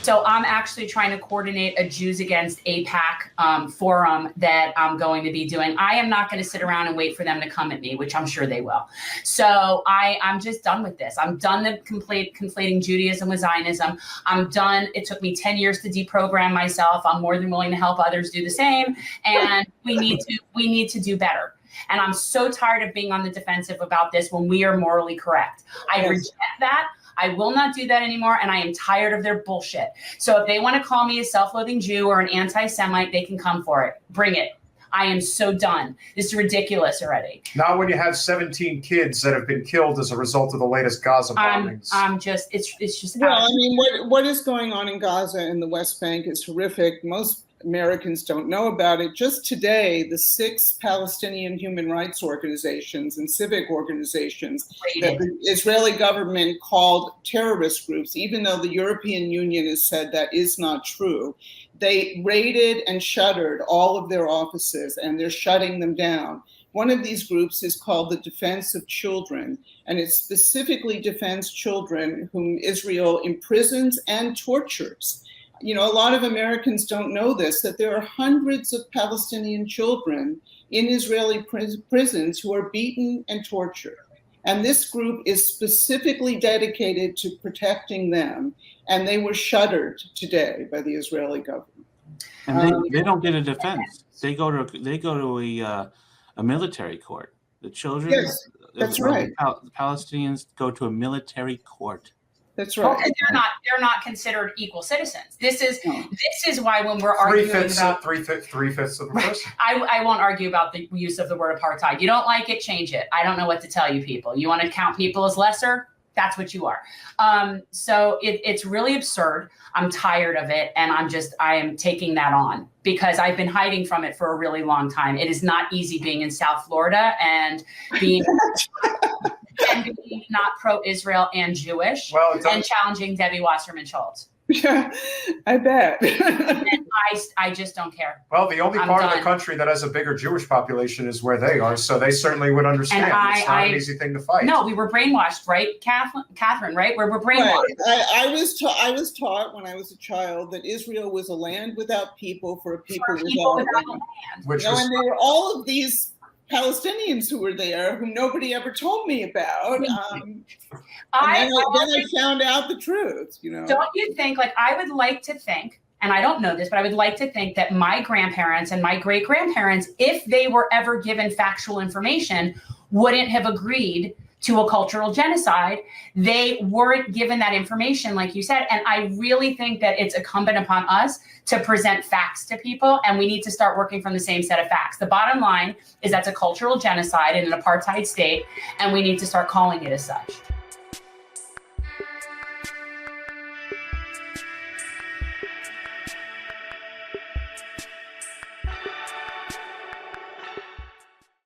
So I'm actually trying to coordinate a Jews Against AIPAC forum that I'm going to be doing. I am not going to sit around and wait for them to come at me, which I'm sure they will. So I'm just done with this. I'm done the conflating Judaism with Zionism. I'm done. It took me 10 years to deprogram myself. I'm more than willing to help others do the same. And we need to do better. And I'm so tired of being on the defensive about this when we are morally correct. I reject that. I will not do that anymore, and I am tired of their bullshit. So if they want to call me a self-loathing Jew or an anti-Semite, they can come for it. Bring it. I am so done. This is ridiculous already. Not when you have 17 kids that have been killed as a result of the latest Gaza bombings. It's just. Well, I mean, what is going on in Gaza and the West Bank is horrific. Most Americans don't know about it. Just today, the 6 Palestinian human rights organizations and civic organizations that the Israeli government called terrorist groups, even though the European Union has said that is not true, they raided and shuttered all of their offices, and they're shutting them down. One of these groups is called the Defense of Children, and it specifically defends children whom Israel imprisons and tortures. You know, a lot of Americans don't know this, that there are hundreds of Palestinian children in Israeli prisons who are beaten and tortured. And this group is specifically dedicated to protecting them. And they were shuttered today by the Israeli government. And they don't get a defense. They go to a military court. The children, yes, that's right. The Palestinians go to a military court. That's right. And they're not considered equal citizens. This is why when we're arguing about three-fifths of the person. I won't argue about the use of the word apartheid. You don't like it, change it. I don't know what to tell you people. You want to count people as lesser? That's what you are. So it's really absurd. I'm tired of it. And I am taking that on because I've been hiding from it for a really long time. It is not easy being in South Florida and being not pro-Israel and Jewish and challenging Debbie Wasserman Schultz. Yeah, I bet. And I just don't care. Well, the only part of the country that has a bigger Jewish population is where they are, so they certainly would understand. It's not an easy thing to fight. No, we were brainwashed, right, Kathryn? Right, we were brainwashed. Right. I was taught when I was a child that Israel was a land without people for a people without land. And there were all of these Palestinians who were there whom nobody ever told me about. And then I found out the truth, you know. Don't you think, like, I would like to think, and I don't know this, but I would like to think that my grandparents and my great-grandparents, if they were ever given factual information, wouldn't have agreed to a cultural genocide. They weren't given that information, like you said. And I really think that it's incumbent upon us to present facts to people, and we need to start working from the same set of facts. The bottom line is that's a cultural genocide in an apartheid state, and we need to start calling it as such.